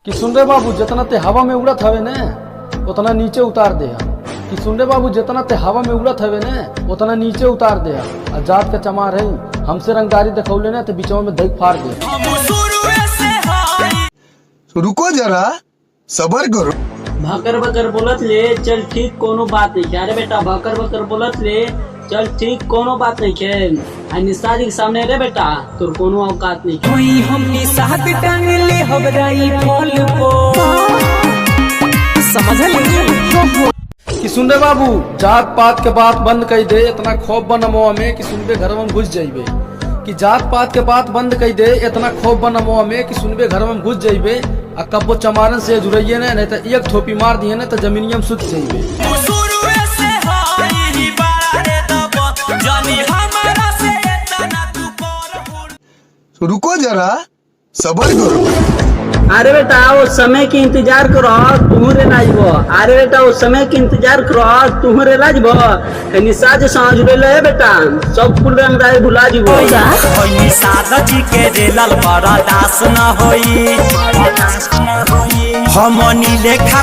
कि सुन रे बाबू जितना ते हवा में उड़त हवे ने उतना नीचे उतार दे। कि सुन रे बाबू जितना ते हवा में उड़त हवे ने उतना नीचे उतार दे। आजाद का चमार है हमसे रंगदारी दिखौले ने तो बिचवा में दही फाड़ दे। रुको जरा सबर करो। भकर भकर बोलत ले चल ठीक कोनो बात नहीं क्या रे बेटा। भकर भकर बोलत ले चल ठीक कोनो बात नहीं के निशाद के सामने रे बेटा तोर कोनो औकात नहीं कोई हम निशाद टांग ले हबराई फल को समझ ले। कि सुन रे बाबू जात पात के बात बंद कर दे। इतना खौफ बनमो में कि सुनबे घर में घुस जाइबे। कि जात पात के बात बंद कर दे। इतना खौफ बनमो में कि सुनबे घर में घुस जाइबे। आ कब्बो चमारन से जुड़िए ने नहीं तो एक थोपी मार दिए ने तो जमीनियम सुत जाइबे। रुको जरा सबर करो। अरे बेटा वो समय के इंतजार करो तुम्हारे लाजबो। अरे बेटा वो समय के इंतजार करो तुम्हारे लाजबो। निशाद समझ ले बेटा सब कुल रंगदारी भुला जीवो। निशाद जी के जेलल बड़ा दास न होई हमनी लेखा